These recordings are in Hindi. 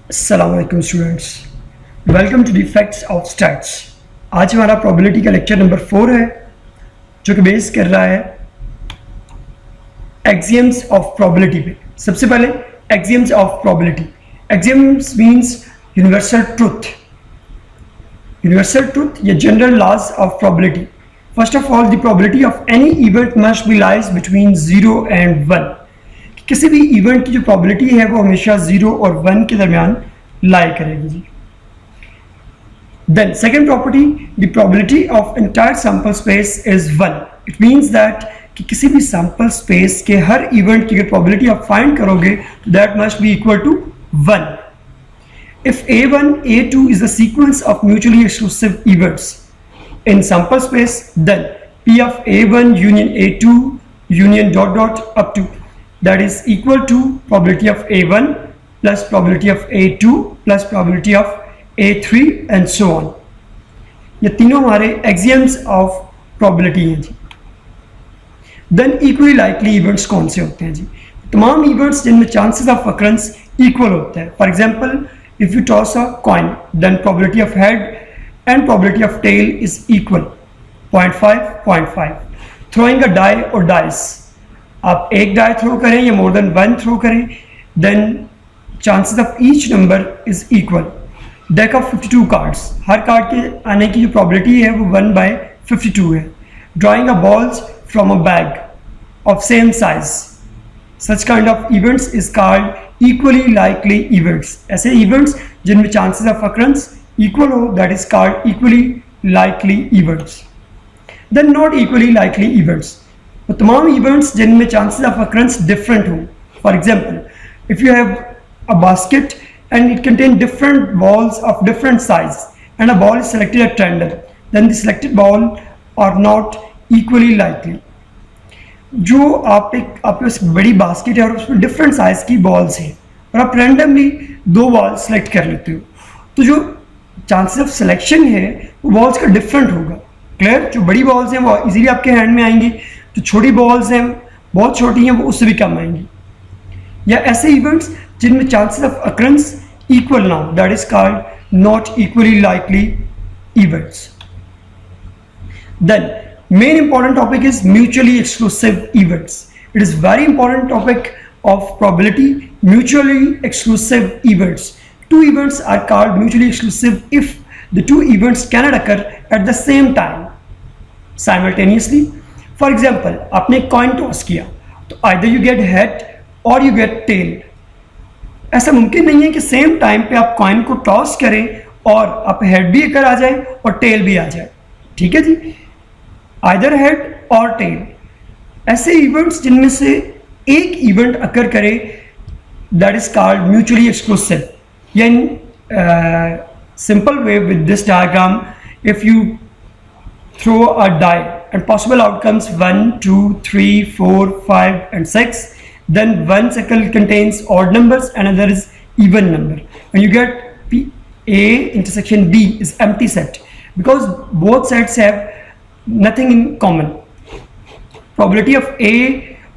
अस्सलामुअलैकुम students, welcome to the facts of stats. आज हमारा प्रोबेबिलिटी का लेक्चर नंबर 4 है जो कि बेस कर रहा है एक्सियम्स ऑफ प्रोबेबिलिटी पे। सबसे पहले axioms of probability. Axioms means universal truth, या general laws of probability. First of all, the probability of any event must be lies between 0 and 1। किसी भी इवेंट की जो प्रोबेबिलिटी है वो हमेशा 0 और 1 के दरमियान लाई करेगी जी। Then second property, the probability of entire sample space is 1। It means that कि किसी भी सैंपल स्पेस के हर इवेंट की प्रोबेबिलिटी आप फाइंड करोगे तो that must be equal to 1। If A1 A2 is a sequence of mutually exclusive events in sample space, then P of A1 union A2 union dot dot up to that is equal to probability of A1 plus probability of A2 plus probability of A3 and so on। ये तीनों हमारे axioms of probability हैं जी। Then equally likely events कौन से होते हैं जी? तमाम events जिनमें chances of occurrence equal होते हैं। For example, if you toss a coin, then probability of head and probability of tail is equal 0.5 0.5। throwing a die or dice, आप एक डाई थ्रो करें या मोर देन 1 थ्रो करें, then chances of each number is equal. Deck of 52 cards, हर कार्ड के आने की जो प्रोबेबिलिटी है वो 1/52 है। Drawing a balls from a bag of same size, such kind of events is called equally likely events. ऐसे इवेंट्स जिनमें चांसेस ऑफ अकरेंस इक्वल हो, that is called equally likely events. Then not equally likely events, वो तमाम इवेंट्स जिनमें चांसेस ऑफ अकरेंस डिफरेंट हो। For example, if you have a basket and it contain different balls of different size and a ball is selected at random, then the selected ball are not equally likely. जो आपके पास बड़ी बास्केट है और उसमें डिफरेंट साइज की बॉल्स हैं और आप रैंडमली 2 बॉल सेलेक्ट कर लेते हो, तो जो चांसेस ऑफ सिलेक्शन है वो बॉल्स का डिफरेंट होगा। क्लियर? जो बड़ी बॉल्स हैं वो इजीली आपके हैंड में आएंगी, जो छोटी बॉल्स हैं बहुत छोटी हैं वो उससे भी कम आएंगी। या ऐसे इवेंट्स जिनमें चांसेस ऑफ अकरेंस इक्वल ना हो, that is called not equally likely events. Then main important topic is mutually exclusive events. It is very important topic of probability, mutually exclusive events. Two events are called mutually exclusive if the two events cannot occur at the same time simultaneously. For example, आपने coin toss किया तो either you get head or you get tail। ऐसा मुमकिन नहीं है कि सेम टाइम पे आप कॉइन को टॉस करें और आप हेड भी अकर आ जाए और टेल भी आ जाए। ठीक है जी, आइदर हेड और टेल। ऐसे इवेंट्स जिनमें से एक इवेंट अकर करे, that is called mutually exclusive. या in simple way with this diagram, if you throw a die and possible outcomes 1 2 3 4 5 and 6, then one circle contains odd numbers, another is even number. When you get A intersection B is empty set because both sets have nothing in common. Probability of A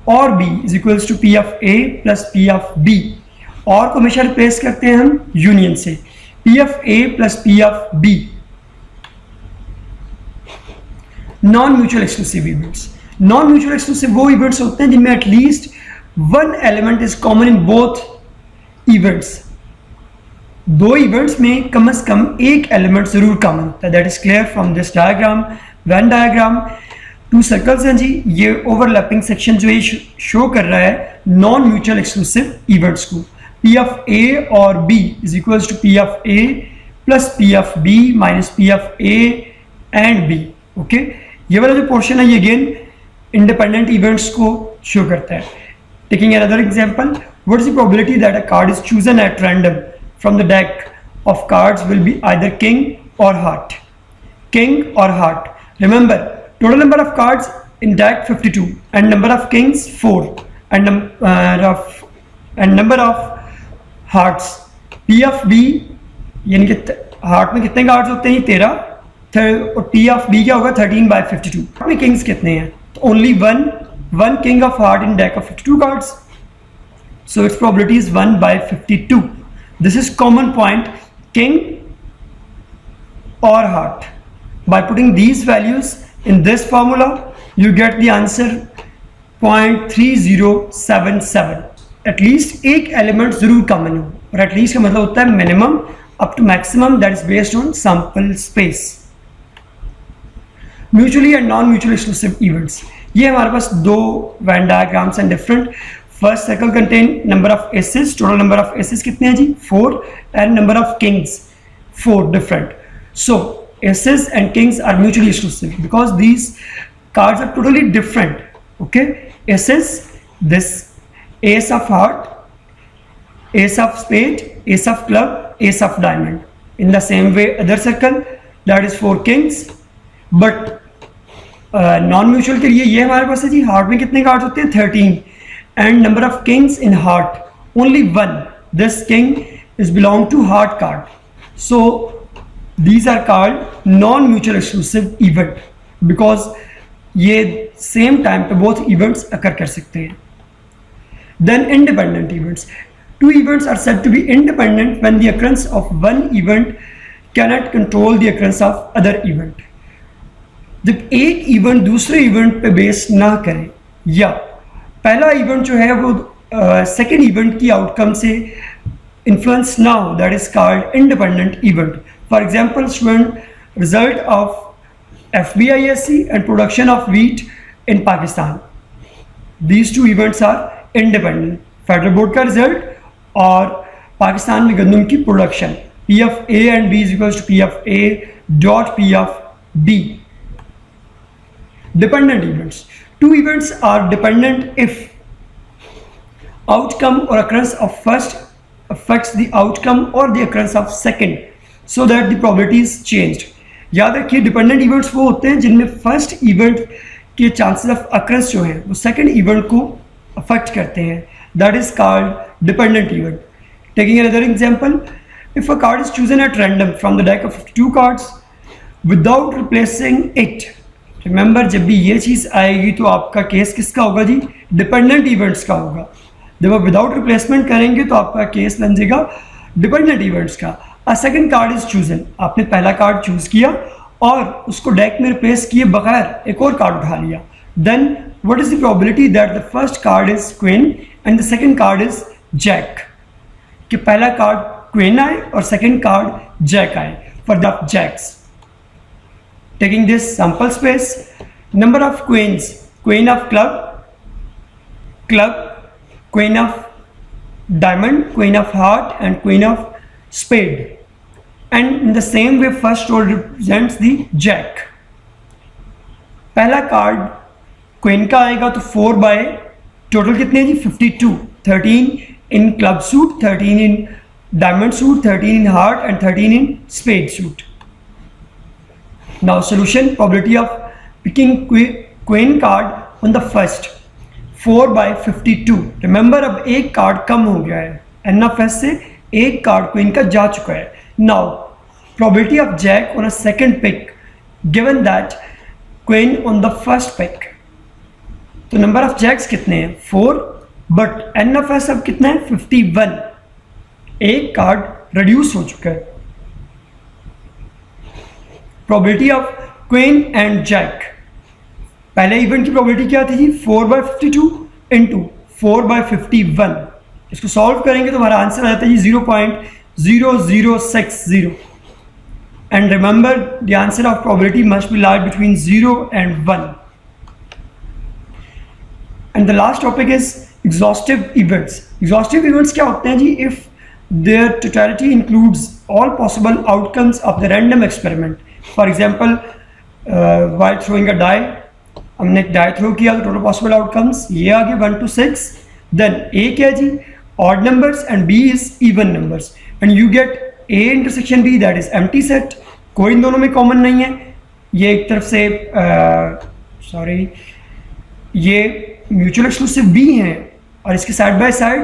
or B is equals to P of A plus P of B। और को हमेशा रिप्लेस करते हैं हम यूनियन से, P of A plus P of B। Non mutual exclusive events, non mutual exclusive वो इवेंट्स होते हैं जिनमें at least one element is common in both events. 2 events में कम से कम एक एलिमेंट जरूर कॉमन होता है। That is clear from this diagram. Venn diagram 2 circles हैं जी, ये ओवरलैपिंग सेक्शन जो ये शो कर रहा है नॉन म्यूचुअल एक्सक्लूसिव इवेंट्स को। P of A और B is equals to P of A plus P of B minus P of A and B। Okay, ये वाला जो पोर्शन है ये अगेन इंडिपेंडेंट इवेंट्स को शो करता है। Taking another example, what is the probability that a card is chosen at random from the deck of cards will be either king or heart. King or heart, remember total number of cards in deck 52 and number of kings 4 and number of hearts P of B, यानी कि हार्ट में कितने कार्ड्स होते हैं? 13 और P of B क्या होगा? 13/52। में किंग्स कितने हैं? तो only one king of heart in deck of 52 cards, so its probability is 1/52। This is common point, king or heart. By putting these values in this formula, you get the answer 0.3077. At least एक एलिमेंट जरूर कॉमन हो, और एटलीस्ट का मतलब होता है minimum up to maximum, that is based on sample space. Mutually and non mutual exclusive events, ये हमारे पास दो Venn diagrams and different. First circle contain number of aces, total number of aces कितने हैं जी 4, and number of kings 4 different. So aces and kings are mutually exclusive because these cards are totally different. Okay, aces, this ace of heart, ace of spade, ace of club, ace of diamond. In the same way, other circle, that is 4 kings. But non mutual के लिए ये हमारे पास है जी, heart में कितने cards होते हैं 13, and number of kings in heart only 1. This king is belong to heart card. So these are called non mutual exclusive event because ये सेम टाइम पे बोथ इवेंट्स अकर कर सकते हैं. Then independent events, 2 events are said to be independent when the occurrence of one event cannot control the occurrence of other event. जब एक इवेंट दूसरे इवेंट पे बेस ना करे, या पहला इवेंट जो है वो सेकेंड इवेंट की आउटकम से इन्फ्लुएंस ना हो, that is called independent event. For example, student, result of FBISC and production of wheat in Pakistan. These 2 events are independent. Federal Board का result और पाकिस्तान में गंदम की production. P of A and B is equals to P of A dot P of B. Dependent events. 2 events are dependent if outcome or occurrence of first affects the outcome or the occurrence of second, so that the probability is changed. याद रखिए, डिपेंडेंट इवेंट्स वो होते हैं जिनमें फर्स्ट इवेंट के चांसेस ऑफ अकरेंस जो हैं वो सेकंड इवेंट को अफेक्ट करते हैं. That is called dependent event. Taking another example, if a card is chosen at random from the deck of 52 cards without replacing it. Remember, जब भी ये चीज़ आएगी तो आपका केस किसका होगा जी, डिपेंडेंट इवेंट्स का होगा. जब आप विदाउट रिप्लेसमेंट करेंगे तो आपका केस बन जाएगा डिपेंडेंट इवेंट्स का. A second card is chosen, आपने पहला कार्ड चूज किया और उसको डेक में रिप्लेस किए बगैर एक और कार्ड उठा लिया. Then what is the probability that the first card is queen and the second card is jack, कि पहला कार्ड क्वीन आए और सेकंड कार्ड जैक आए for the jacks. Taking this sample space, number of queens, queen of club, club, queen of diamond, queen of heart and queen of spade. And in the same way, first row represents the jack. पहला कार्ड क्वीन का आएगा तो 4 बाय टोटल कितने जी 52, 13 in club suit, 13 in diamond suit, 13 in heart and 13 in spade suit. Now solution, probability of picking queen card on the first 4 by 52. रिमेंबर, अब एक कार्ड कम हो गया है, एन ऑफ एस से एक कार्ड क्वीन का जा चुका है. Now probability of jack on a second pick given that queen on the first pick. तो नंबर ऑफ जैक्स कितने हैं 4, बट एन ऑफ एस अब कितना है 51. एक कार्ड रिड्यूस हो चुका है. Probability of queen and jack, पहले इवेंट की प्रोबेबिलिटी क्या थी जी 4 बाय 52 इंटू 4 बाय 51. इसको सॉल्व करेंगे तो हमारा आंसर आ जाता है जी 0.0060. And remember, the answer of probability must be lies between 0 and 1. And the last topic is exhaustive events. Exhaustive events क्या होते हैं जी, if there totality includes all possible outcomes of the random experiment. For example, while throwing a die, हमने एक डाई थ्रो किया तो टोटल पॉसिबल आउटकम्स ये आ गए 1 to 6. देन ए क्या जी, odd numbers, and B is even numbers, and you get A intersection B, that is empty set. कोई इन दोनों में कॉमन नहीं है. ये एक तरफ से ये म्यूचुअल एक्सक्लूसिव B हैं और इसके साइड बाय साइड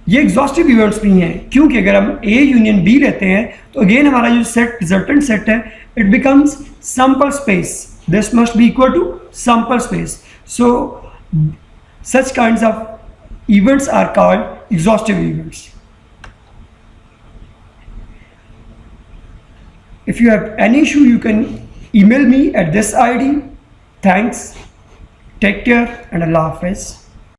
ये एग्जॉस्टिव इवेंट्स भी हैं, क्योंकि अगर हम A यूनियन B लेते हैं तो अगेन हमारा जो सेट रिजल्टेंट सेट है it becomes sample space. This must be equal to sample space. So such kinds of events are called exhaustive events. If you have any issue, you can email me at this ID. Thanks. Take care and Allah Hafiz.